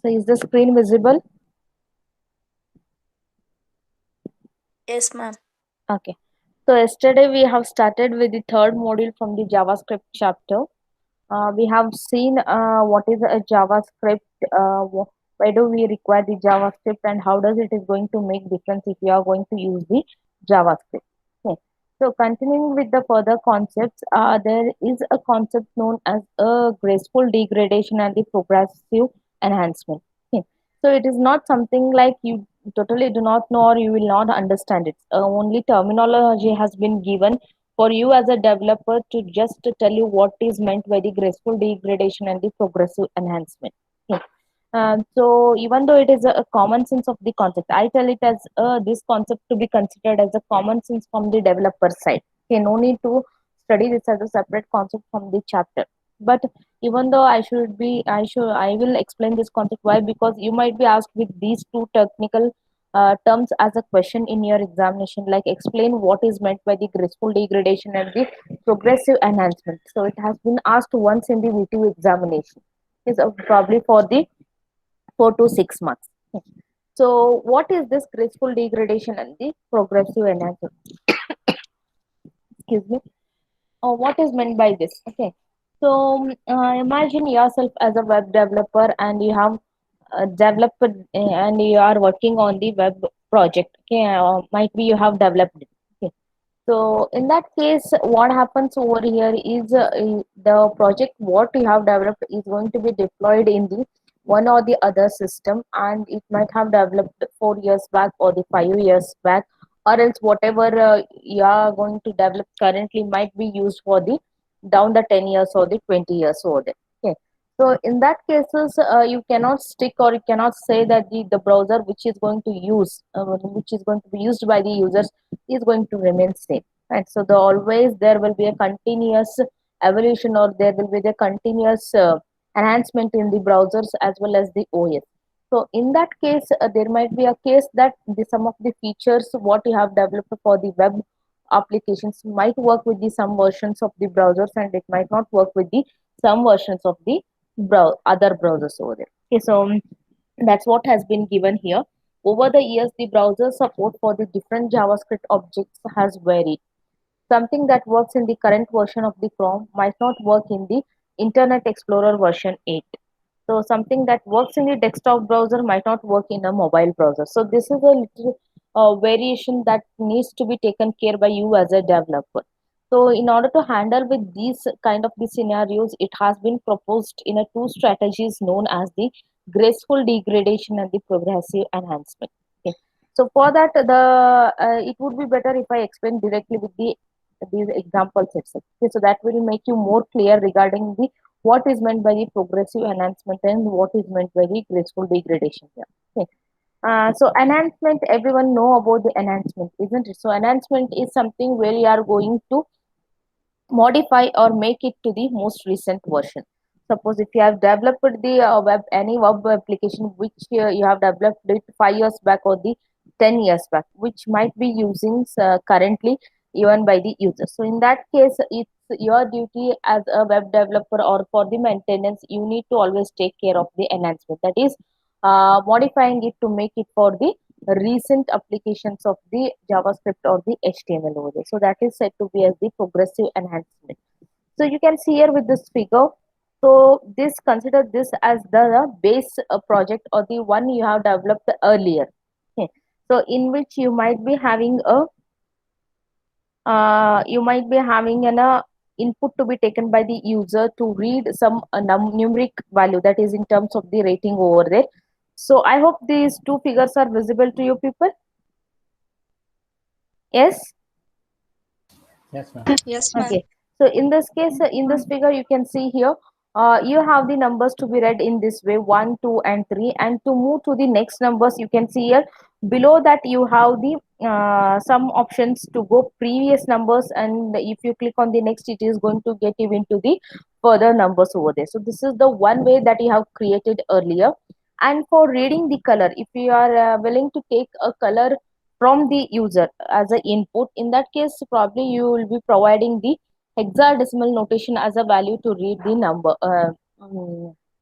So is the screen visible? Yes, ma'am. Okay. So yesterday we have started with the third module from the JavaScript chapter. We have seen what is a JavaScript, why do we require the JavaScript, and how does it is going to make difference if you are going to use the JavaScript. Okay. So continuing with the further concepts, there is a concept known as a graceful degradation and the progressive enhancement. Okay. So it is not something like you totally do not know or you will not understand it. Only terminology has been given for you as a developer to just to tell you what is meant by the graceful degradation and the progressive enhancement. Okay. So even though it is a common sense of the concept, I tell it as this concept to be considered as a common sense from the developer side. Okay, no need to study this as a separate concept from the chapter. But even though I will explain this concept. Why? Because you might be asked with these two technical terms as a question in your examination, like explain what is meant by the graceful degradation and the progressive enhancement. So it has been asked once in the VTU examination. Is probably for the 4 to 6 months. So what is this graceful degradation and the progressive enhancement? Excuse me. What is meant by this? Okay. So imagine yourself as a web developer and you have developed and you are working on the web project. Okay, might be you have developed it. Okay. So in that case, what happens over here is the project what you have developed is going to be deployed in the one or the other system, and it might have developed 4 years back or the 5 years back, or else whatever you are going to develop currently might be used for the down the 10 years or the 20 years over there. Okay. So in that cases, you cannot stick or you cannot say that the browser which is going to use which is going to be used by the users is going to remain same. Right. So the always there will be a continuous evolution or there will be the continuous enhancement in the browsers as well as the OS. So in that case, there might be a case that some of the features what you have developed for the web applications might work with the some versions of the browsers and it might not work with the some versions of the other browsers over there. Okay, so that's what has been given here. Over the years, the browser support for the different JavaScript objects has varied. Something that works in the current version of the Chrome might not work in the Internet Explorer version 8. So something that works in the desktop browser might not work in a mobile browser. So this is a little variation that needs to be taken care by you as a developer. So in order to handle with these kind of the scenarios, it has been proposed in a two strategies known as the graceful degradation and the progressive enhancement. Okay. So for that, it would be better if I explain directly with these examples itself. Okay, so that will make you more clear regarding the what is meant by the progressive enhancement and what is meant by the graceful degradation here. Okay. So enhancement, everyone know about the enhancement, isn't it? So enhancement is something where you are going to modify or make it to the most recent version. Suppose if you have developed the any web application which you have developed it 5 years back or the 10 years back, which might be using currently even by the user. So in that case, it's your duty as a web developer or for the maintenance, you need to always take care of the enhancement. That is modifying it to make it for the recent applications of the JavaScript or the HTML over there. So that is said to be as the progressive enhancement. So you can see here with this figure. So this consider this as the base project or the one you have developed earlier. Okay. So in which you might be having an input to be taken by the user to read some numeric value, that is in terms of the rating over there. So I hope these two figures are visible to you people. Yes. Yes, ma'am. Yes, ma'am. Okay. So in this case, in this figure, you can see here, you have the numbers to be read in this way, 1, 2, and 3. And to move to the next numbers, you can see here, below that you have the some options to go previous numbers. And if you click on the next, it is going to get you into the further numbers over there. So this is the one way that you have created earlier. And for reading the color, if you are willing to take a color from the user as an input, in that case probably you will be providing the hexadecimal notation as a value to read the number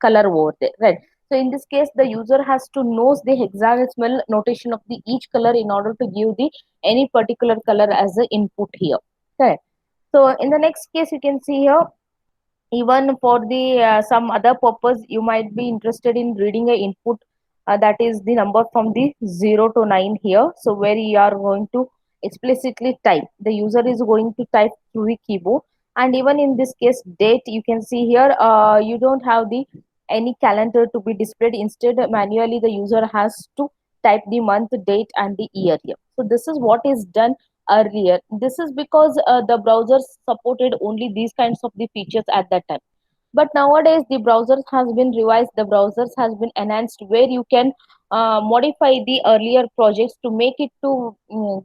color over there, right? So in this case, the user has to knows the hexadecimal notation of the each color in order to give the any particular color as the input here. Okay. So in the next case, you can see here, even for the some other purpose, you might be interested in reading a input, that is the number from the 0 to 9 here. So where you are going to explicitly type, the user is going to type through the keyboard. And even in this case, date, you can see here, you don't have the any calendar to be displayed. Instead, manually the user has to type the month, date and the year here. So this is what is done earlier. This is because the browsers supported only these kinds of the features at that time. But nowadays the browsers has been revised, the browsers has been enhanced, where you can modify the earlier projects to make it to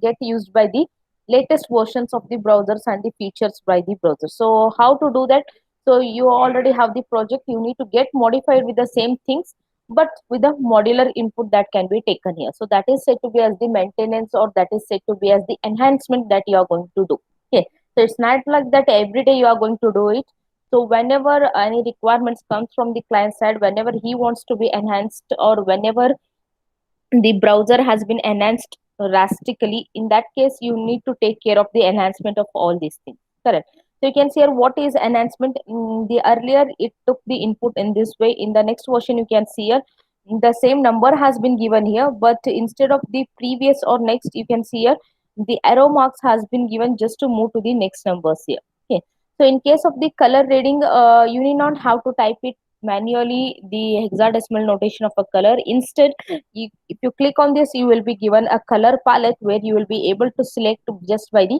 get used by the latest versions of the browsers and the features by the browser. So how to do that? So you already have the project, you need to get modified with the same things, but with a modular input that can be taken here. So that is said to be as the maintenance, or that is said to be as the enhancement that you are going to do. Okay. So it's not like that every day you are going to do it. So whenever any requirements comes from the client side, whenever he wants to be enhanced, or whenever the browser has been enhanced drastically, in that case you need to take care of the enhancement of all these things. Correct. So you can see here what is enhancement. The earlier it took the input in this way. In the next version, you can see here the same number has been given here, but instead of the previous or next, you can see here the arrow marks has been given just to move to the next numbers here. Okay. So in case of the color reading, you need not have to type it manually, the hexadecimal notation of a color. Instead, if you click on this, you will be given a color palette where you will be able to select just by the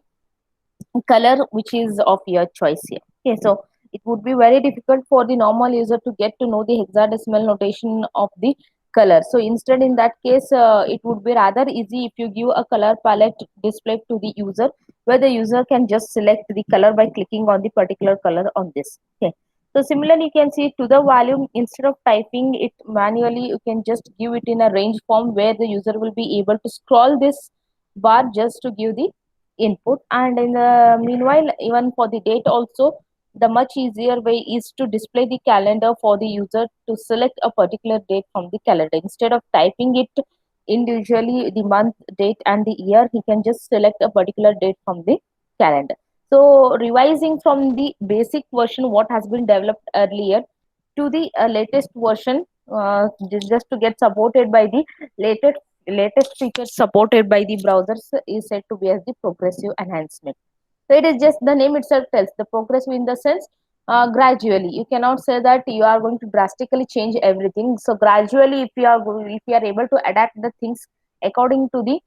color which is of your choice here. Okay, so it would be very difficult for the normal user to get to know the hexadecimal notation of the color. So instead, in that case, it would be rather easy if you give a color palette display to the user, where the user can just select the color by clicking on the particular color on this. Okay. So similarly, you can see to the volume, instead of typing it manually, you can just give it in a range form, where the user will be able to scroll this bar just to give the input. And in the meanwhile, even for the date also, the much easier way is to display the calendar for the user to select a particular date from the calendar. Instead of typing it individually, the month, date and the year, he can just select a particular date from the calendar. So revising from the basic version what has been developed earlier to the latest version, just to get supported by the latest features supported by the browsers, is said to be as the progressive enhancement. So it is just the name itself tells the progressive, in the sense gradually. You cannot say that you are going to drastically change everything. So gradually, if you are able to adapt the things according to the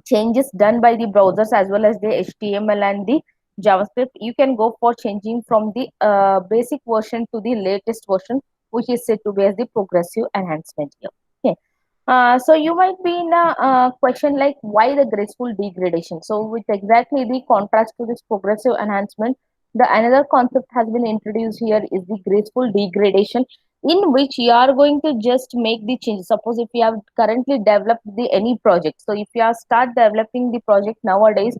changes done by the browsers as well as the HTML and the JavaScript, you can go for changing from the basic version to the latest version, which is said to be as the progressive enhancement here. Okay. So you might be in a question like, why the graceful degradation? So with exactly the contrast to this progressive enhancement, the another concept has been introduced here is the graceful degradation, in which you are going to just make the change. Suppose if you have currently developed the any project, so if you are start developing the project nowadays,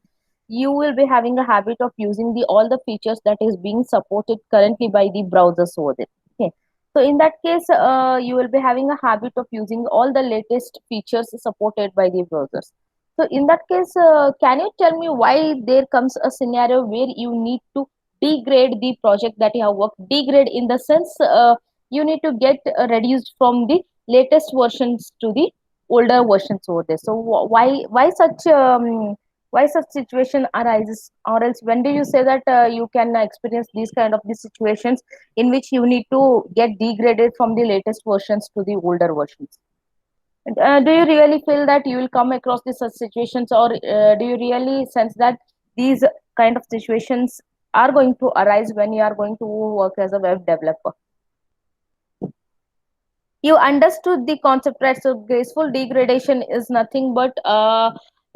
you will be having a habit of using the all the features that is being supported currently by the browsers over there. Okay. So in that case, you will be having a habit of using all the latest features supported by the browsers. So in that case, can you tell me why there comes a scenario where you need to degrade the project that you have worked? Degrade in the sense, you need to get reduced from the latest versions to the older versions over there. So why such situation arises, or else when do you say that you can experience these kind of these situations in which you need to get degraded from the latest versions to the older versions? Do you really feel that you will come across these such situations, or do you really sense that these kind of situations are going to arise when you are going to work as a web developer? You understood the concept, right? So graceful degradation is nothing but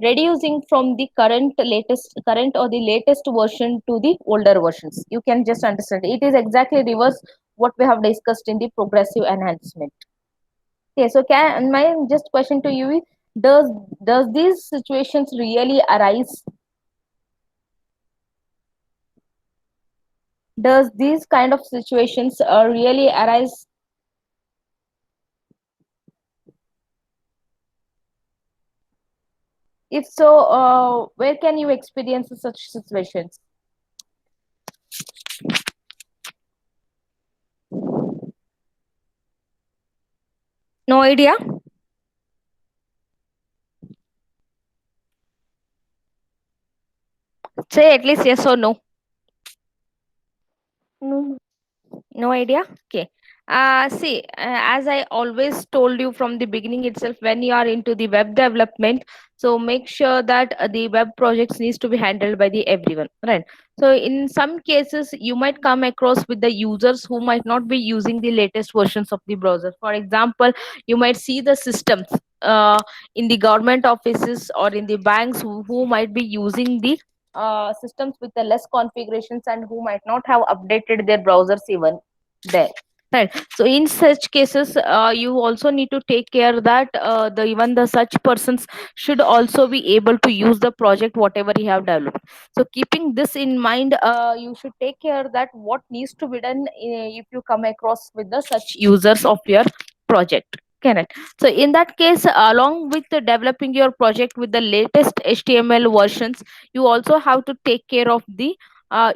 reducing from the current or the latest version to the older versions. You can just understand it is exactly reverse what we have discussed in the progressive enhancement. Okay, so can my just question to you is, does these situations really arise? Does these kind of situations really arise? If so, where can you experience such situations? No idea? Say at least yes or no. No. No idea? Okay. See, as I always told you from the beginning itself, when you are into the web development, so make sure that the web projects needs to be handled by the everyone, right? So in some cases, you might come across with the users who might not be using the latest versions of the browser. For example, you might see the systems in the government offices or in the banks who might be using the systems with the less configurations and who might not have updated their browsers even there, right? So in such cases, you also need to take care that the even the such persons should also be able to use the project whatever you have developed. So keeping this in mind, you should take care that what needs to be done if you come across with the such users of your project. Correct. So in that case, along with the developing your project with the latest HTML versions, you also have to take care of the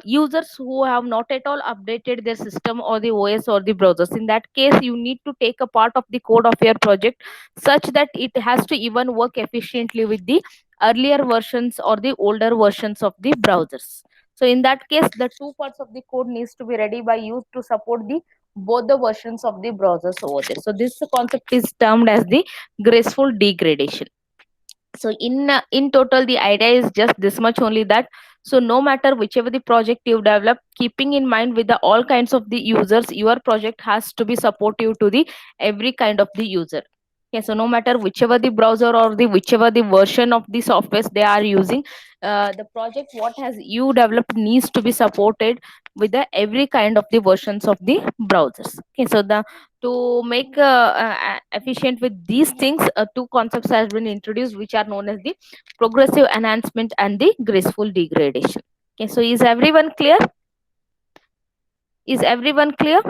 users who have not at all updated their system or the OS or the browsers. In that case, you need to take a part of the code of your project such that it has to even work efficiently with the earlier versions or the older versions of the browsers. So in that case, the two parts of the code needs to be ready by you to support the both the versions of the browsers over there. So this concept is termed as the graceful degradation. So in total, the idea is just this much only, that so no matter whichever the project you develop, keeping in mind with the all kinds of the users, your project has to be supportive to the every kind of the user. Okay, so no matter whichever the browser or the whichever the version of the software they are using, the project what has you developed needs to be supported with the every kind of the versions of the browsers. Okay, so the to make efficient with these things, two concepts has been introduced which are known as the progressive enhancement and the graceful degradation. Okay, so is everyone clear? Is everyone clear?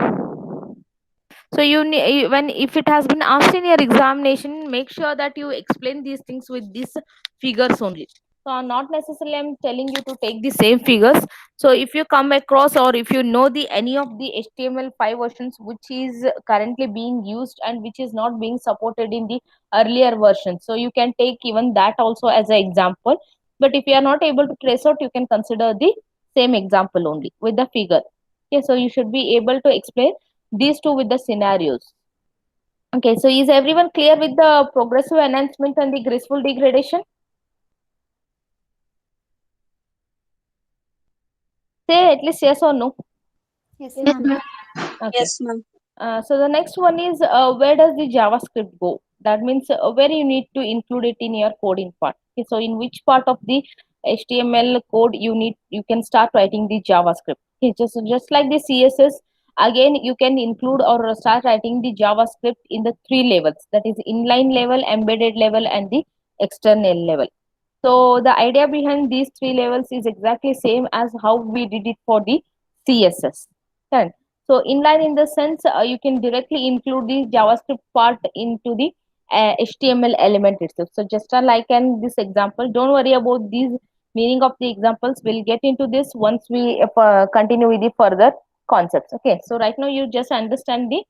So when if it has been asked in your examination, make sure that you explain these things with these figures only. So not necessarily I'm telling you to take the same figures. So if you come across or if you know the any of the HTML5 versions which is currently being used and which is not being supported in the earlier version, so you can take even that also as an example. But if you are not able to trace out, you can consider the same example only with the figure. Okay, so you should be able to explain these two with the scenarios. Okay, so is everyone clear with the progressive enhancement and the graceful degradation? Say at least yes or no. Yes, Yes, ma'am. ma'am. Okay. Yes, ma'am. So the next one is where does the JavaScript go? That means where you need to include it in your coding part. Okay, so in which part of the HTML code you can start writing the JavaScript. Okay, just like the CSS, again you can include or start writing the JavaScript in the three levels. That is inline level, embedded level, and the external level. So the idea behind these three levels is exactly same as how we did it for the CSS. Right? So inline in the sense you can directly include the JavaScript part into the HTML element itself. So just like in this example, don't worry about these meaning of the examples. We'll get into this once we continue with the further concepts. Okay. So right now you just understand the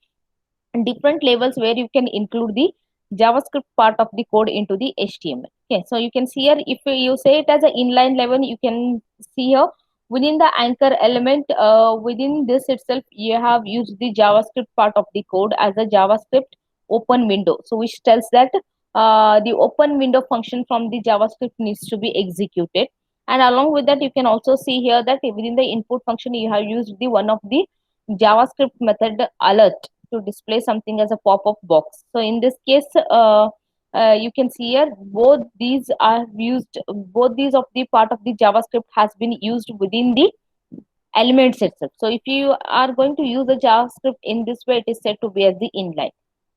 different levels where you can include the JavaScript part of the code into the HTML. Okay, so you can see here if you say it as an inline level, you can see here within the anchor element, within this itself, you have used the JavaScript part of the code as a JavaScript open window. So which tells that the open window function from the JavaScript needs to be executed. And along with that, you can also see here that within the input function, you have used the one of the JavaScript method alert to display something as a pop-up box. So in this case, you can see here both these of the part of the JavaScript has been used within the elements itself. So if you are going to use the JavaScript in this way, it is said to be as the inline.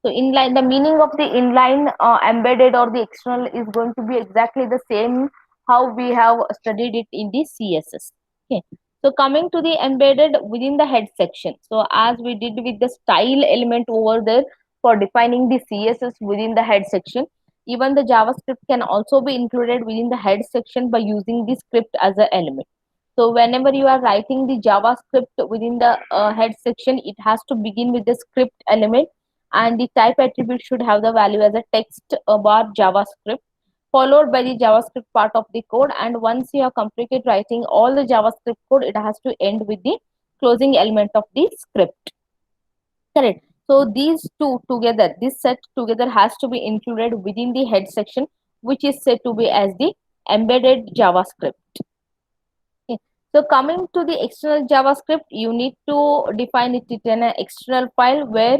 So inline, the meaning of the inline, embedded or the external is going to be exactly the same how we have studied it in the CSS. Okay. So coming to the embedded within the head section. So as we did with the style element over there for defining the CSS within the head section, Even the JavaScript can also be included within the head section by using the script as an element. So whenever you are writing the JavaScript within the head section, it has to begin with the script element, and the type attribute should have the value as a text bar JavaScript, followed by the JavaScript part of the code. And once you have completed writing all the JavaScript code, it has to end with the closing element of the script. Correct. So these two together, this set together has to be included within the head section, which is said to be as the embedded JavaScript. Okay. So coming to the external JavaScript, you need to define it in an external file where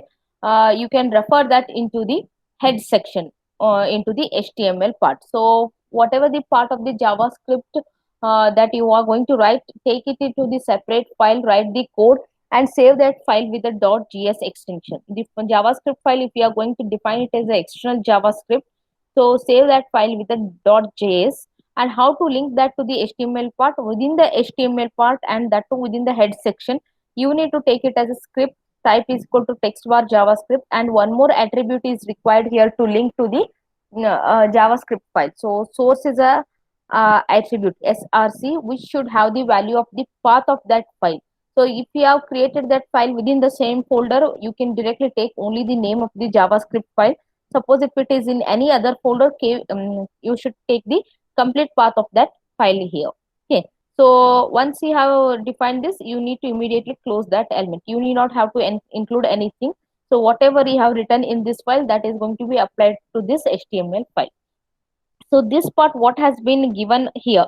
you can refer that into the head section or into the HTML part. So whatever the part of the JavaScript that you are going to write, take it into the separate file, write the code, and save that file with the .js extension. The JavaScript file, if you are going to define it as an external JavaScript, so save that file with the .js. And how to link that to the HTML part, within the HTML part, and that too within the head section, you need to take it as a script. Type is equal to text bar JavaScript, and one more attribute is required here to link to the JavaScript file. So source is a attribute src, which should have the value of the path of that file. So if you have created that file within the same folder, you can directly take only the name of the JavaScript file. Suppose if it is in any other folder, you should take the complete path of that file here. Okay. So once you have defined this, you need to immediately close that element. You need not have to include anything. So whatever you have written in this file, that is going to be applied to this HTML file. So this part, what has been given here.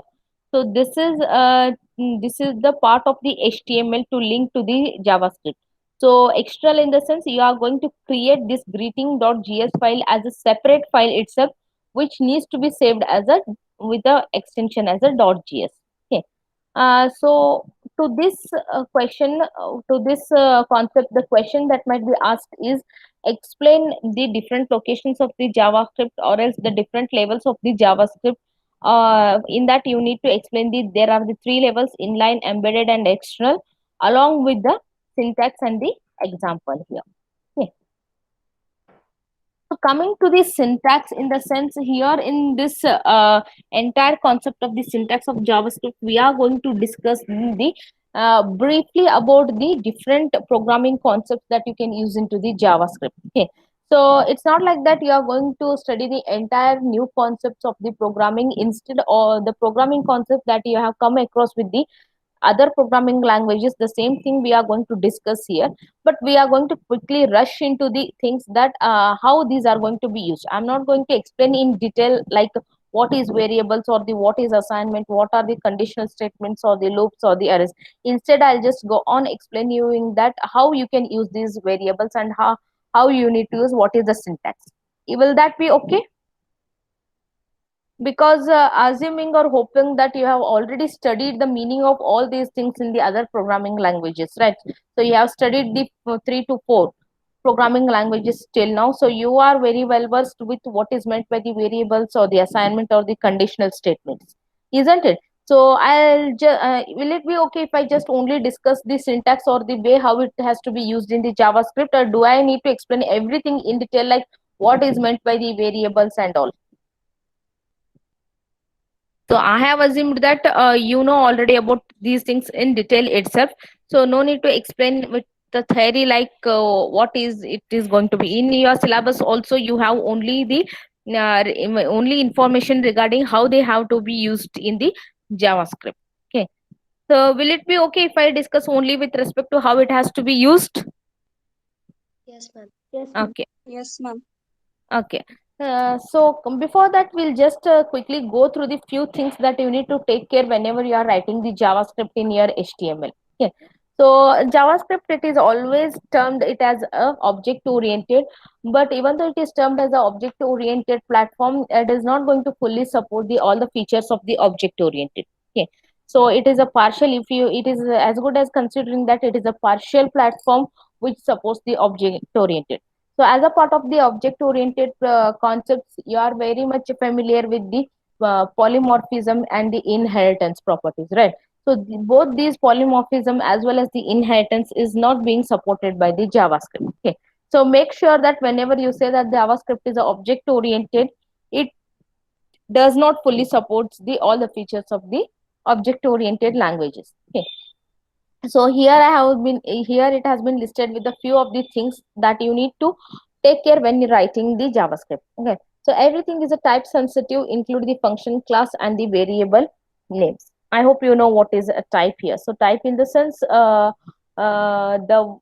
So this is the part of the HTML to link to the JavaScript. So external in the sense, you are going to create this greeting.js file as a separate file itself, which needs to be saved as a with the extension as a .js. Okay. So to this question, to this concept, the question that might be asked is, explain the different locations of the JavaScript, or else the different levels of the JavaScript. In that, you need to explain there are the three levels: inline, embedded, and external, along with the syntax and the example here. Okay. So coming to the syntax, in the sense here in this entire concept of the syntax of JavaScript, we are going to discuss the briefly about the different programming concepts that you can use into the JavaScript. Okay. So it's not like that you are going to study the entire new concepts of the programming. Instead, or the programming concept that you have come across with the other programming languages, the same thing we are going to discuss here, but we are going to quickly rush into the things that how these are going to be used. I'm not going to explain in detail like what is variables, or the what is assignment, what are the conditional statements, or the loops, or the arrays. Instead, I'll just go on explaining that how you can use these variables, and how you need to use what is the syntax. Will that be okay? Because assuming or hoping that you have already studied the meaning of all these things in the other programming languages, right? So you have studied the 3 to 4 programming languages till now, so you are very well versed with what is meant by the variables, or the assignment, or the conditional statements, isn't it? So will it be okay if I just only discuss the syntax, or the way how it has to be used in the JavaScript, or do I need to explain everything in detail, like what is meant by the variables and all? So I have assumed that you know already about these things in detail itself. So no need to explain with the theory, like what is it is going to be in your syllabus. Also, you have only the only information regarding how they have to be used in the JavaScript. Okay. So will it be okay if I discuss only with respect to how it has to be used? Yes, ma'am. Okay. Yes, ma'am. Okay. So before that, we'll just quickly go through the few things that you need to take care whenever you are writing the JavaScript in your HTML. Okay. So JavaScript, it is always termed it as a object oriented, but even though it is termed as a object oriented platform, it is not going to fully support the all the features of the object oriented. Okay. So it is a partial, if you, it is as good as considering that it is a partial platform which supports the object oriented. So as a part of the object oriented concepts, you are very much familiar with the polymorphism and the inheritance properties, right? So both these polymorphism as well as the inheritance is not being supported by the JavaScript. Okay. So make sure that whenever you say that JavaScript is object oriented, it does not fully supports the all the features of the object oriented languages. Okay, so here it has been listed with a few of the things that you need to take care when you're writing the javascript. Okay, so everything is a type sensitive, include the function, class, and the variable names. I hope you know what is a type here. So type in the sense the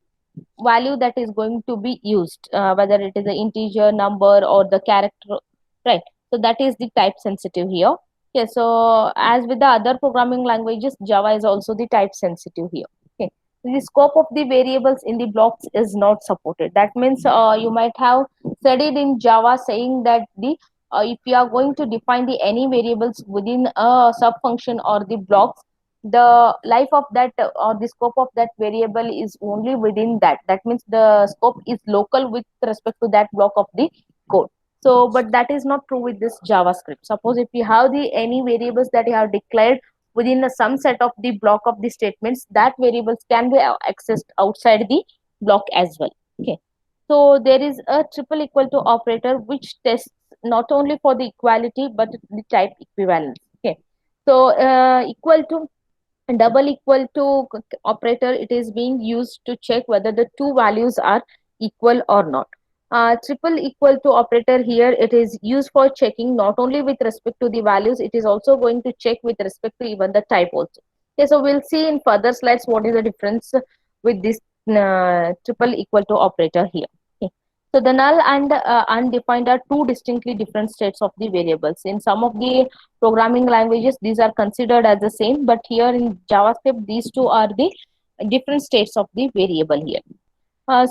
value that is going to be used, whether it is an integer, number, or the character, right? So that is the type sensitive here. Okay, so as with the other programming languages, Java is also the type sensitive here. Okay, the scope of the variables in the blocks is not supported. That means you might have studied in Java saying that the if you are going to define the any variables within a sub function or the blocks, the life of that or the scope of that variable is only within that. That means the scope is local with respect to that block of the code. So but that is not true with this javascript. Suppose if you have the any variables that you have declared within the some set of the block of the statements, that variables can be accessed outside the block as well. Okay, so there is a triple equal to operator which tests not only for the equality but the type equivalence. Okay, so equal to and double equal to operator, it is being used to check whether the two values are equal or not. Triple equal to operator here, it is used for checking not only with respect to the values, it is also going to check with respect to even the type also. Okay, so we'll see in further slides what is the difference with this triple equal to operator here. Okay. So the null and undefined are two distinctly different states of the variables. In some of the programming languages, these are considered as the same, but here in JavaScript, these two are the different states of the variable here.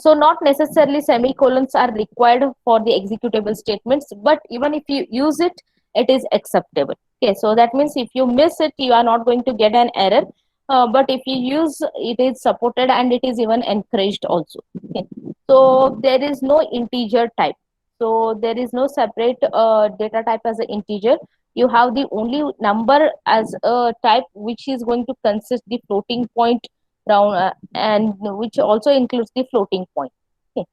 So not necessarily semicolons are required for the executable statements, but even if you use it, it is acceptable. Okay, so that means if you miss it, you are not going to get an error. But if you use, it is supported and it is even encouraged also. Okay, so there is no integer type. So there is no separate data type as an integer. You have the only number as a type, which is going to consist the floating point round and which also includes the floating point. Okay.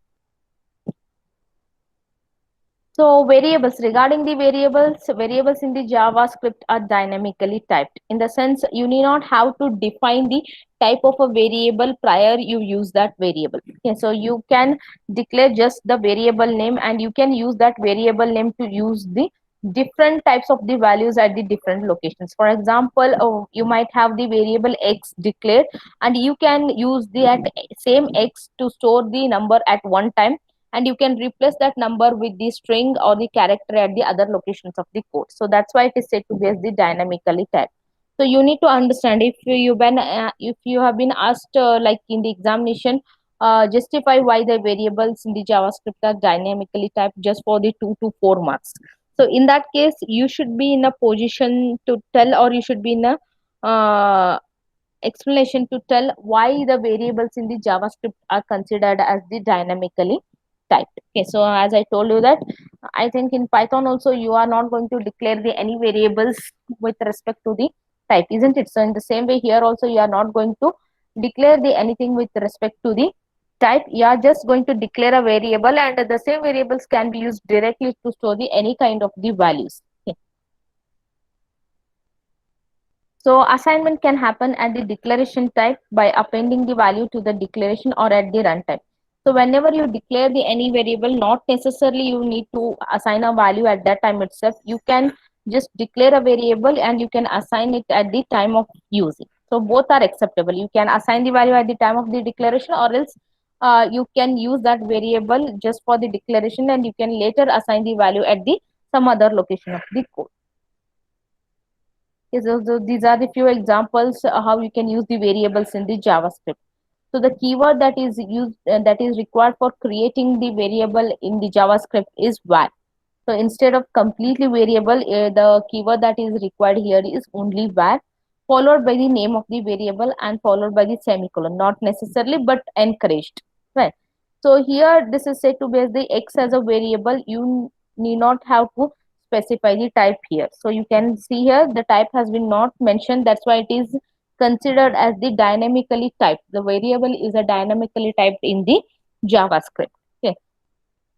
So variables, regarding the variables in the JavaScript are dynamically typed. In the sense, you need not have to define the type of a variable prior you use that variable. Okay, so you can declare just the variable name and you can use that variable name to use the different types of the values at the different locations. For example, you might have the variable x declared and you can use the at same x to store the number at one time, and you can replace that number with the string or the character at the other locations of the code. So that's why it is said to be as the dynamically typed. So you need to understand if you have been asked like in the examination, justify why the variables in the JavaScript are dynamically typed just for the 2 to 4 marks. So in that case, you should be in a position to tell, or you should be in a explanation to tell why the variables in the JavaScript are considered as the dynamically typed. Okay, so as I told you that I think in Python also you are not going to declare the any variables with respect to the type, isn't it? So in the same way here also you are not going to declare the anything with respect to the type. You are just going to declare a variable, and the same variables can be used directly to store the any kind of the values. Okay. So assignment can happen at the declaration type by appending the value to the declaration or at the runtime. So whenever you declare the any variable, not necessarily you need to assign a value at that time itself. You can just declare a variable and you can assign it at the time of using. So both are acceptable. You can assign the value at the time of the declaration, or else you can use that variable just for the declaration and you can later assign the value at the some other location of the code. Okay, so these are the few examples how you can use the variables in the JavaScript. So the keyword that is used that is required for creating the variable in the JavaScript is var. So instead of completely variable, the keyword that is required here is only var, followed by the name of the variable and followed by the semicolon. Not necessarily, but encouraged. Right. So here this is said to be as the x as a variable. You need not have to specify the type here. So you can see here the type has been not mentioned. That's why it is considered as the dynamically typed. The variable is a dynamically typed in the JavaScript. Okay.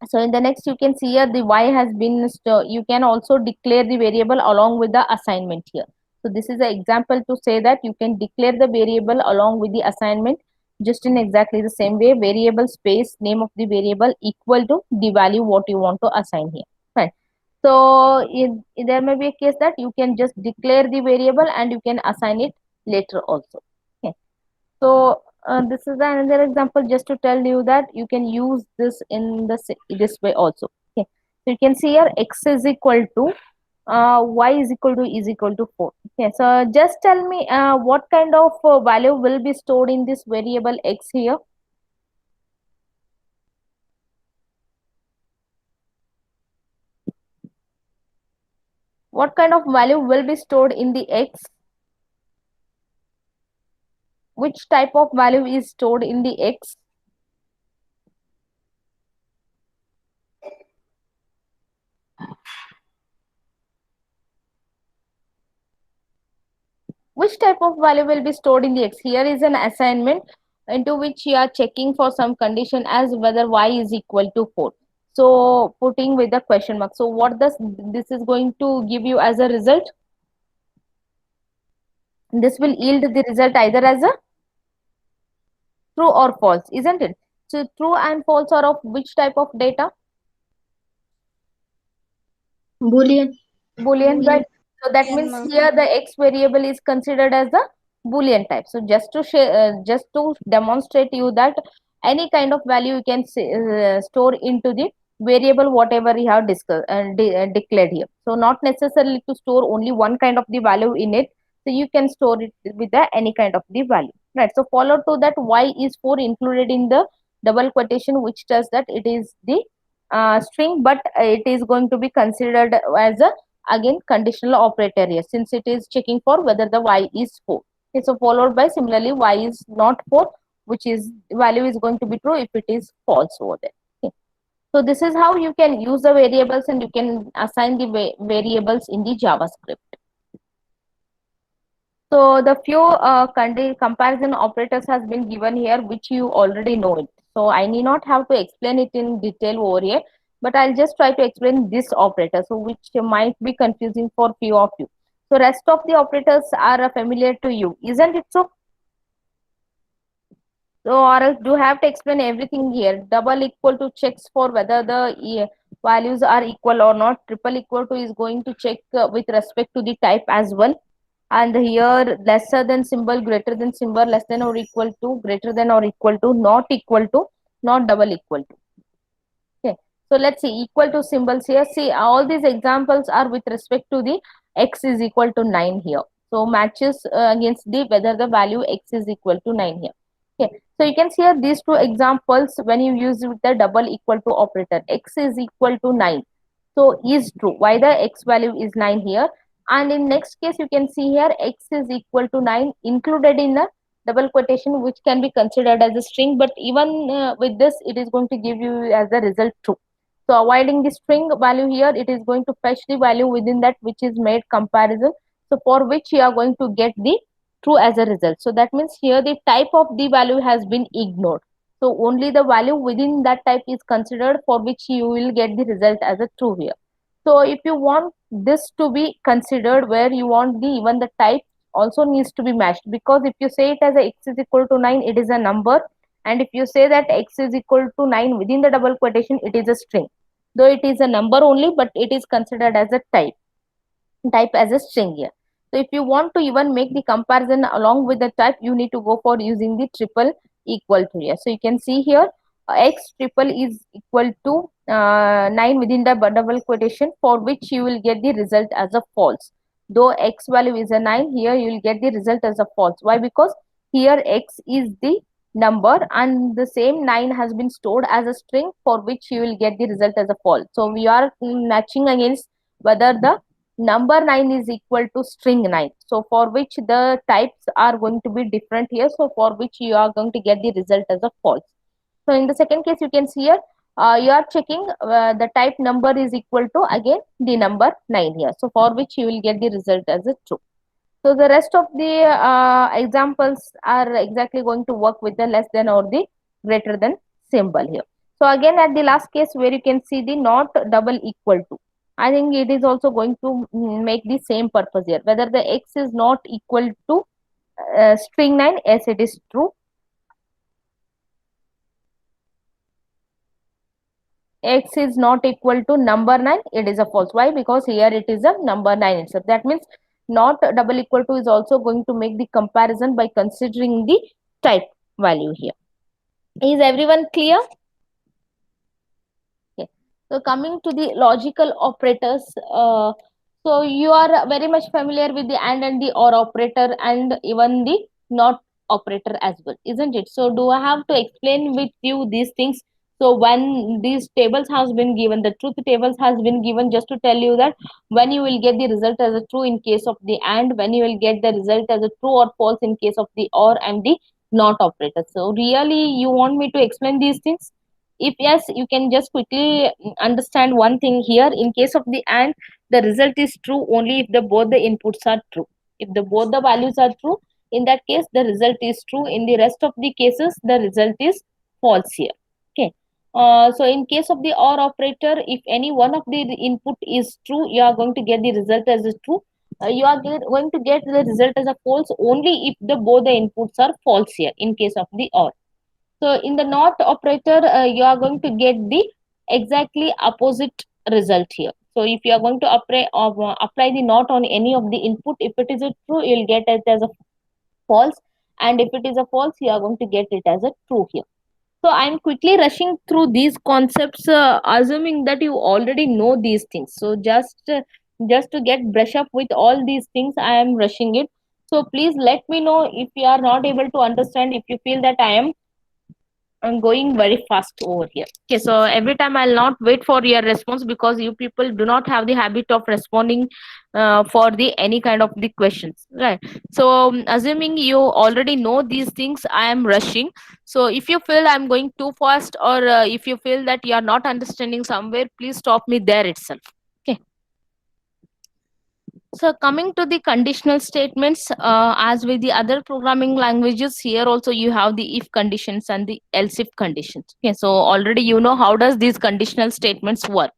So in the next, you can see here the y has been you can also declare the variable along with the assignment here. So this is an example to say that you can declare the variable along with the assignment just in exactly the same way. Variable space name of the variable equal to the value what you want to assign here. Fine. So there may be a case that you can just declare the variable and you can assign it later also. Okay. So this is another example just to tell you that you can use this in this way also. Okay. So you can see here x is equal to y is equal to 4. Okay. So just tell me what kind of value will be stored in this variable x here. What kind of value will be stored in the x? Which type of value is stored in the x? Which type of value will be stored in the x? Here is an assignment into which you are checking for some condition as whether y is equal to 4. So putting with the question mark. So what does this is going to give you as a result? This will yield the result either as a true or false, isn't it? So true and false are of which type of data? Boolean. Boolean, right? So that Yes, means ma'am. here the x variable is considered as the Boolean type. So just to demonstrate you that any kind of value you can store into the variable whatever you have discussed declared here. So not necessarily to store only one kind of the value in it. So you can store it with the any kind of the value, right? So follow to that y is 4 included in the double quotation, which tells that it is the string, but it is going to be considered as a again conditional operator here since it is checking for whether the y is 4. Okay, so followed by similarly y is not 4, which is value is going to be true if it is false over there. Okay. So this is how you can use the variables and you can assign the variables in the JavaScript. So the few comparison operators has been given here, which you already know it. So I need not have to explain it in detail over here, but I'll just try to explain this operator, so which might be confusing for few of you. So rest of the operators are familiar to you, isn't it so? So or else do have to explain everything here. Double equal to checks for whether the values are equal or not. Triple equal to is going to check with respect to the type as well. And here lesser than symbol, greater than symbol, less than or equal to, greater than or equal to, not equal to, not double equal to. Okay, so let's see equal to symbols here. See, all these examples are with respect to the x is equal to 9 here. So matches against the whether the value x is equal to 9 here. Okay, so you can see here these two examples when you use with the double equal to operator, x is equal to 9, so is true. Why the x value is 9 here? And in next case you can see here x is equal to 9 included in the double quotation, which can be considered as a string, but even with this it is going to give you as a result true. So avoiding the string value here, it is going to fetch the value within that which is made comparison, so for which you are going to get the true as a result. So that means here the type of the value has been ignored, so only the value within that type is considered, for which you will get the result as a true here. So if you want this to be considered, where you want the even the type also needs to be matched, because if you say it as a x is equal to 9, it is a number, and if you say that x is equal to 9 within the double quotation, it is a string, though it is a number only, but it is considered as a type as a string here. So if you want to even make the comparison along with the type, you need to go for using the triple equal to here. So you can see here x triple is equal to 9 within the double quotation, for which you will get the result as a false. Though x value is a 9, here you will get the result as a false. Why? Because here x is the number and the same 9 has been stored as a string, for which you will get the result as a false. So we are matching against whether the number 9 is equal to string 9, so for which the types are going to be different here, so for which you are going to get the result as a false. So in the second case you can see here you are checking the type number is equal to again the number 9 here, so for which you will get the result as a true. So the rest of the examples are exactly going to work with the less than or the greater than symbol here. So again at the last case where you can see the not double equal to, I think it is also going to make the same purpose here. Whether the x is not equal to string 9, yes it is true. X is not equal to number 9, it is a false. Why? Because here it is a number 9 itself. That means not double equal to is also going to make the comparison by considering the type value here. Is everyone clear? Okay. So coming to the logical operators, so you are very much familiar with the and the or operator and even the not operator as well, isn't it? So do I have to explain with you these things? So when these tables has been given, the truth tables has been given just to tell you that when you will get the result as a true in case of the and, when you will get the result as a true or false in case of the or and the not operator. So really you want me to explain these things? If yes, you can just quickly understand one thing here. In case of the and, the result is true only if the both the inputs are true. If the both the values are true, in that case the result is true. In the rest of the cases the result is false here. Okay. So in case of the or operator, if any one of the input is true, you are going to get the result as a true. You are going to get the result as a false only if the both the inputs are false here in case of the or. So in the not operator, you are going to get the exactly opposite result here. So if you are going to apply the not on any of the input, if it is a true, you will get it as a false, and if it is a false, you are going to get it as a true here. So I'm quickly rushing through these concepts, assuming that you already know these things. So just to get brush up with all these things, I am rushing it. So please let me know if you are not able to understand. If you feel that I'm going very fast over here. Okay, so every time I'll not wait for your response because you people do not have the habit of responding for the any kind of the questions, right? So assuming you already know these things, I am rushing. So if you feel I'm going too fast, or if you feel that you are not understanding somewhere, please stop me there itself. Okay. So coming to the conditional statements, as with the other programming languages, here also you have the if conditions and the else if conditions. Okay, so already you know how does these conditional statements work.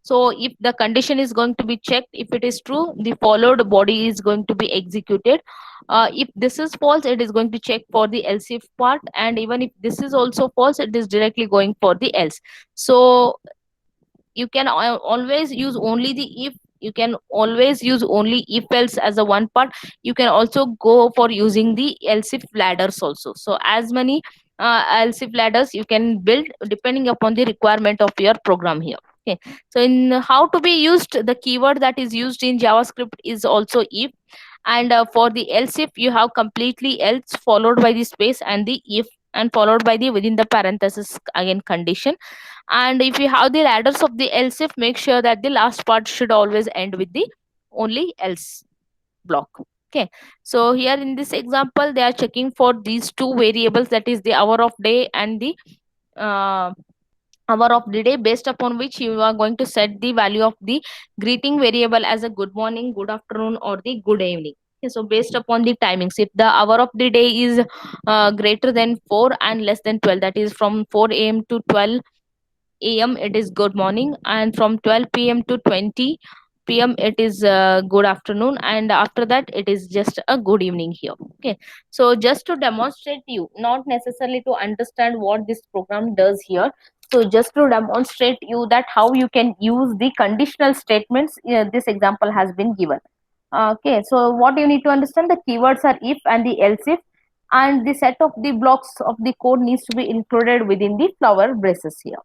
So if the condition is going to be checked, if it is true, the followed body is going to be executed. If this is false, it is going to check for the else if part, and even if this is also false, it is directly going for the else. So you can always use only the if, you can always use only if else as a one part. You can also go for using the else if ladders also. So as many else if ladders you can build depending upon the requirement of your program here. Okay, so in how to be used, the keyword that is used in JavaScript is also if, and for the else if you have completely else followed by the space and the if, and followed by the within the parenthesis again condition. And if you have the ladders of the else if, make sure that the last part should always end with the only else block. Okay, so here in this example they are checking for these two variables, that is the hour of day and the uh, hour of the day, based upon which you are going to set the value of the greeting variable as a good morning, good afternoon, or the good evening. Okay, so based upon the timings, if the hour of the day is greater than 4 and less than 12, that is from 4 a.m. to 12 a.m. it is good morning, and from 12 p.m. to 20 p.m. it is good afternoon, and after that it is just a good evening here. Okay, so just to demonstrate you, not necessarily to understand what this program does here, so just to demonstrate you that how you can use the conditional statements, this example has been given. Okay, so what you need to understand, the keywords are if and the else if, and the set of the blocks of the code needs to be included within the flower braces here.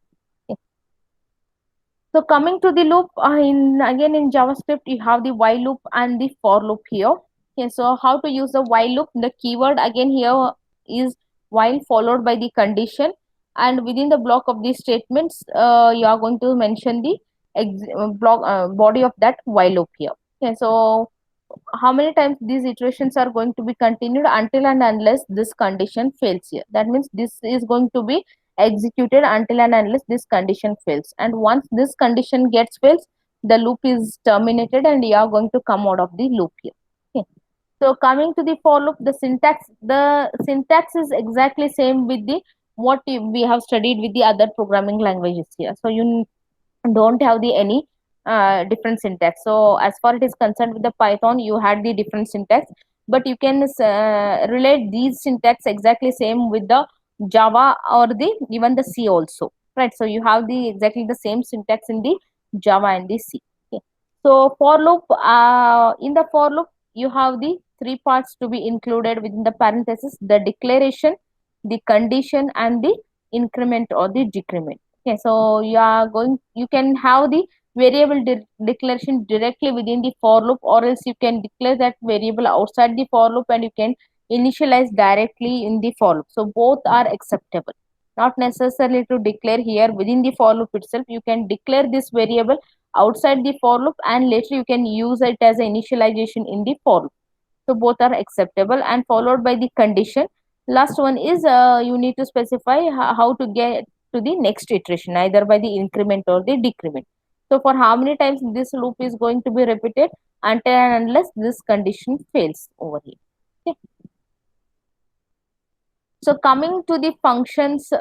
So coming to the loop, in again in JavaScript, you have the while loop and the for loop here. Okay, so how to use the while loop? The keyword again here is while followed by the condition, and within the block of these statements, you are going to mention the block body of that while loop here. Okay, so how many times these iterations are going to be continued until and unless this condition fails here. That means this is going to be executed until and unless this condition fails, and once this condition gets fails, the loop is terminated and you are going to come out of the loop here. Okay, so coming to the for loop, the syntax is exactly same with the we have studied with the other programming languages here. So you don't have the any different syntax. So as far it is concerned with the Python, you had the different syntax, but you can relate these syntax exactly same with the Java or the even the C also, right? So you have the exactly the same syntax in the Java and the C. Okay. So for loop, in the for loop, you have the three parts to be included within the parenthesis: the declaration, the condition, and the increment or the decrement. Okay, so you can have the variable declaration directly within the for loop, or else you can declare that variable outside the for loop and you can initialize directly in the for loop. So both are acceptable. Not necessarily to declare here within the for loop itself. You can declare this variable outside the for loop and later you can use it as an initialization in the for loop. So both are acceptable, and followed by the condition. Last one is you need to specify how to get to the next iteration, either by the increment or the decrement. So for how many times this loop is going to be repeated until and unless this condition fails over here. Okay. So coming to the functions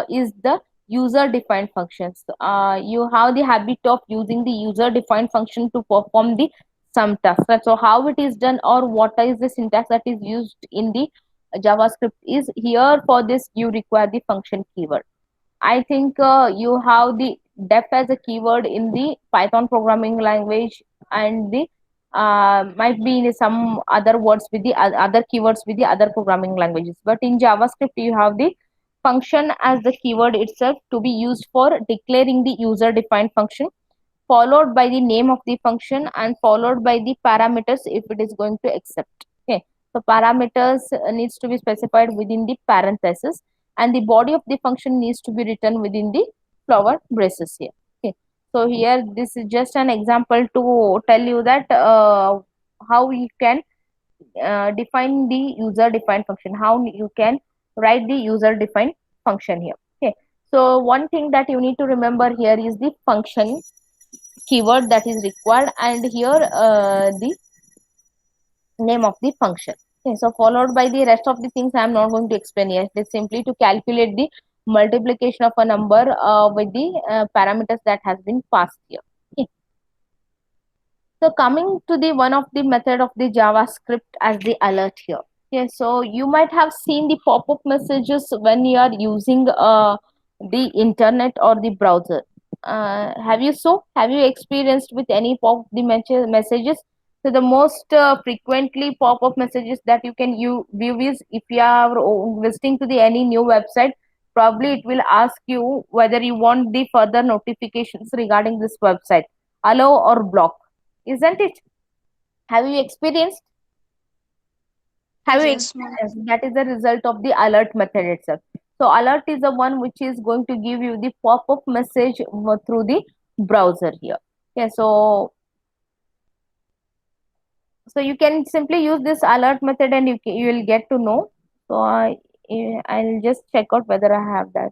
is the user defined functions. You have the habit of using the user defined function to perform the some task, right? So how it is done or what is the syntax that is used in the JavaScript is here. For this you require the function keyword. I think you have the def as a keyword in the Python programming language, and the might be in some other words with the other keywords with the other programming languages. But in JavaScript, you have the function as the keyword itself to be used for declaring the user defined function, followed by the name of the function and followed by the parameters if it is going to accept. Okay, so parameters needs to be specified within the parenthesis, and the body of the function needs to be written within the flower braces here. Okay, so here this is just an example to tell you that how you can define the user defined function, how you can write the user defined function here. Okay, so one thing that you need to remember here is the function keyword that is required, and here the name of the function. Okay, so followed by the rest of the things I am not going to explain here. It is simply to calculate the multiplication of a number with the parameters that has been passed here. Okay. So coming to the one of the method of the JavaScript as the alert here. Okay, so you might have seen the pop-up messages when you are using the internet or the browser. Have you experienced with any pop the messages? So the most frequently pop-up messages that you can view is if you are visiting to the any new website, probably it will ask you whether you want the further notifications regarding this website, allow or block, isn't it? Have you experienced? Have you Yes, ma'am. that is the result of the alert method itself. So alert is the one which is going to give you the pop-up message through the browser here. Okay, so you can simply use this alert method and you will get to know. So I'll just check out whether I have that.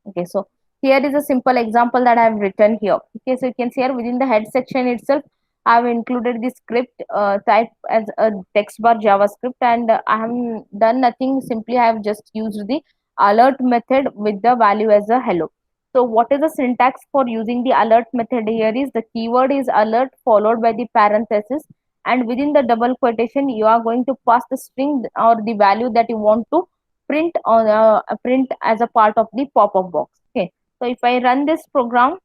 Okay, so here is a simple example that I have written here. Okay, so you can see here within the head section itself, I have included the script type as a text bar JavaScript, and I have done nothing. Simply, I have just used the alert method with the value as a hello. So what is the syntax for using the alert method here is the keyword is alert followed by the parenthesis, and within the double quotation you are going to pass the string or the value that you want to print as a part of the pop-up box. Okay, so if I run this program,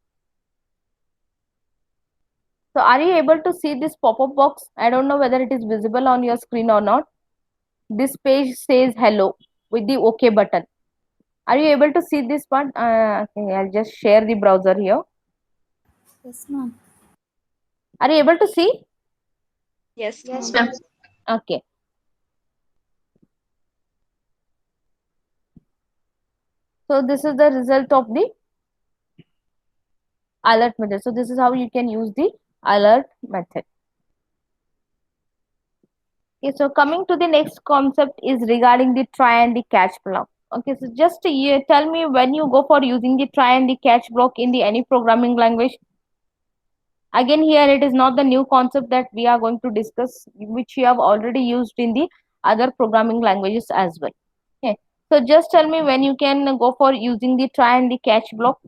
so are you able to see this pop-up box? I don't know whether it is visible on your screen or not. This page says hello with the OK button. Are you able to see this part? Okay, I'll just share the browser here. Yes, ma'am. Are you able to see? Yes, Yes, ma'am. ma'am. Okay. So this is the result of the alert method. So this is how you can use the alert method. Okay, so coming to the next concept is regarding the try and the catch block. Okay, so just tell me when you go for using the try and the catch block in the any programming language. Again, here it is not the new concept that we are going to discuss, which you have already used in the other programming languages as well. Okay, So just tell me when you can go for using the try and the catch block.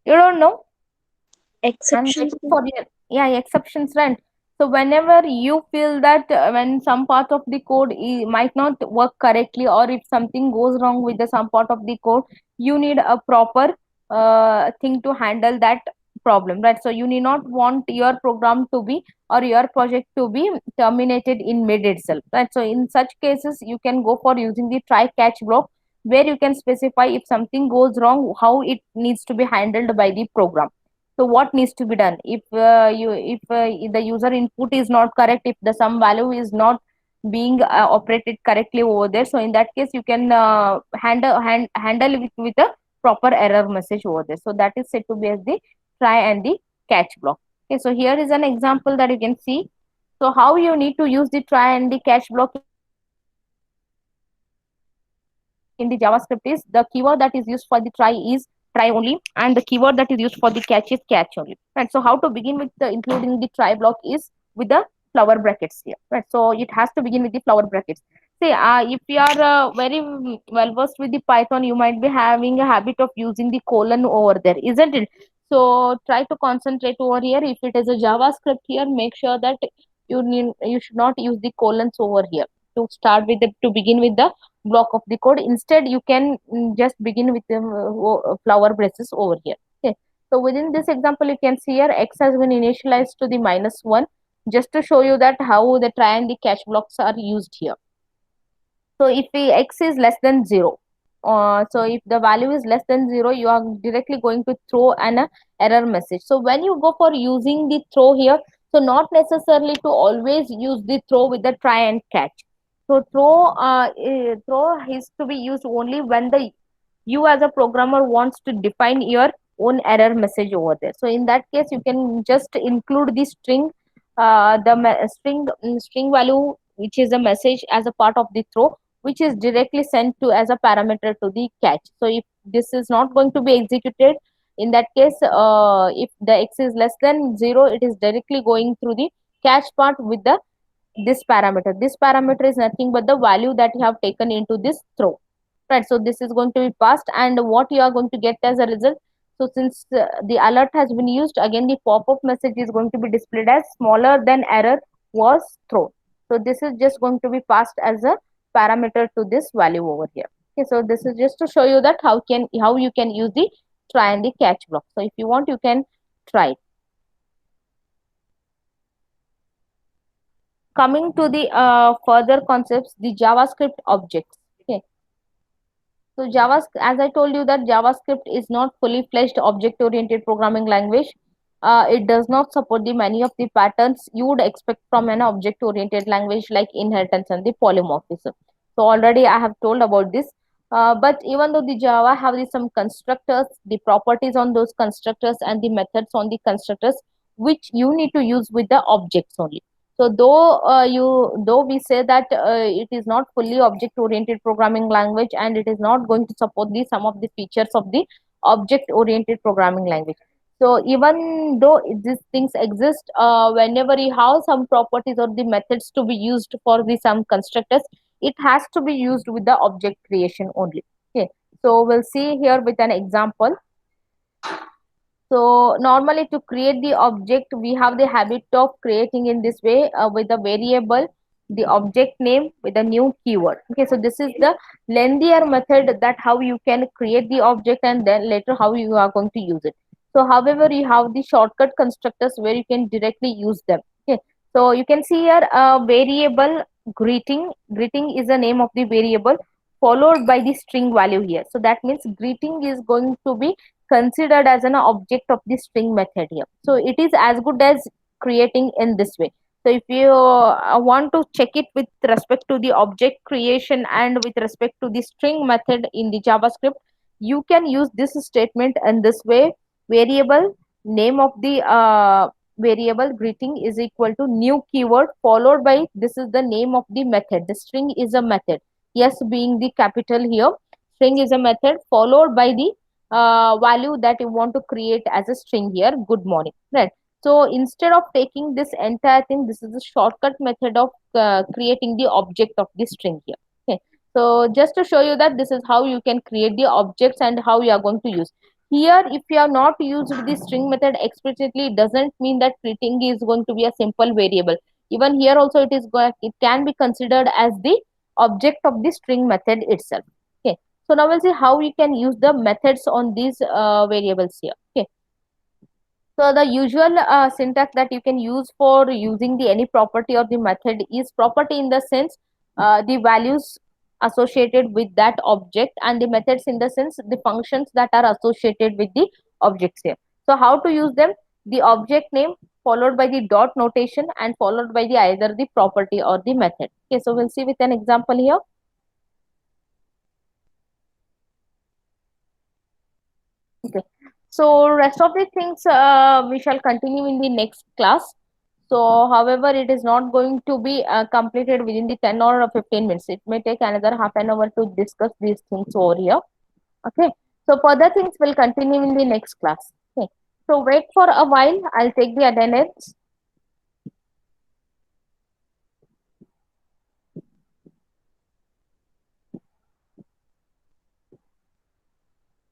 You don't know? I'm Exceptions. waiting for your, yeah, exceptions, right? So whenever you feel that when some part of the code might not work correctly, or if something goes wrong with the some part of the code, you need a proper thing to handle that problem, right? So you need not want your program to be, or your project to be terminated in mid itself, right? So in such cases you can go for using the try catch block, where you can specify if something goes wrong, how it needs to be handled by the program. So what needs to be done if the user input is not correct, if the some value is not being operated correctly over there, so in that case you can handle it with a proper error message over there. So that is said to be as the try and the catch block. Okay, so here is an example that you can see. So how you need to use the try and the catch block in the JavaScript is, the keyword that is used for the try is try only, and the keyword that is used for the catch is catch only. Right. So how to begin with the including the try block is with the flower brackets here. Right. So it has to begin with the flower brackets. Say, if you are very well versed with the Python, you might be having a habit of using the colon over there, isn't it? So try to concentrate over here. If it is a JavaScript here, make sure that you should not use the colons over here to start with to begin with the block of the code. Instead you can just begin with the flower braces over here. Okay, so within this example you can see here x has been initialized to the -1, just to show you that how the try and the catch blocks are used here. So if the x is less than 0, so if the value is less than 0, you are directly going to throw an error message. So when you go for using the throw here, so not necessarily to always use the throw with the try and catch. So throw is to be used only when the you as a programmer wants to define your own error message over there. So in that case you can just include the string, string value, which is a message, as a part of the throw, which is directly sent to as a parameter to the catch. So if this is not going to be executed, in that case if the x is less than 0, it is directly going through the catch part with the this parameter. This parameter is nothing but the value that you have taken into this throw, right? So this is going to be passed, and what you are going to get as a result, so since the alert has been used, again the pop-up message is going to be displayed as smaller than error was thrown. So this is just going to be passed as a parameter to this value over here. Okay, so this is just to show you that how you can use the try and the catch block. So if you want, you can try it. Coming to the further concepts, the JavaScript objects. Okay, so JavaScript, as I told you that JavaScript is not fully fledged object-oriented programming language. It does not support the many of the patterns you would expect from an object-oriented language like inheritance and the polymorphism. So already I have told about this. But even though the Java have some constructors, the properties on those constructors and the methods on the constructors, which you need to use with the objects only. So though we say that it is not fully object oriented programming language, and it is not going to support the some of the features of the object oriented programming language. So even though these things exist, whenever you have some properties or the methods to be used for the some constructors, it has to be used with the object creation only. Okay, so we'll see here with an example. So normally to create the object, we have the habit of creating in this way with a variable, the object name with a new keyword. Okay, so this is the lengthier method that how you can create the object, and then later how you are going to use it. So however, you have the shortcut constructors where you can directly use them. Okay, so you can see here a variable greeting. Greeting is the name of the variable followed by the string value here. So that means greeting is going to be considered as an object of the string method here. So it is as good as creating in this way. So if you want to check it with respect to the object creation and with respect to the string method in the JavaScript, you can use this statement in this way. Variable name of the variable greeting is equal to new keyword followed by, this is the name of the method. The string is a method. Yes, being the capital here, string is a method followed by the value that you want to create as a string here, good morning, right? So instead of taking this entire thing, this is a shortcut method of creating the object of the string here. Okay, so just to show you that this is how you can create the objects and how you are going to use. Here, if you have not used the string method explicitly, it doesn't mean that string is going to be a simple variable. Even here also it can be considered as the object of the string method itself. Okay, so now we'll see how we can use the methods on these variables here. Okay, so the usual syntax that you can use for using the any property or the method is property in the sense the values associated with that object, and the methods in the sense the functions that are associated with the objects here. So how to use them? The object name followed by the dot notation and followed by the either the property or the method. Okay, so we'll see with an example here. Okay, so rest of the things we shall continue in the next class. So, however, it is not going to be completed within the 10 or 15 minutes. It may take another half an hour to discuss these things over here. Okay, so further things will continue in the next class. Okay, so wait for a while. I'll take the attendance.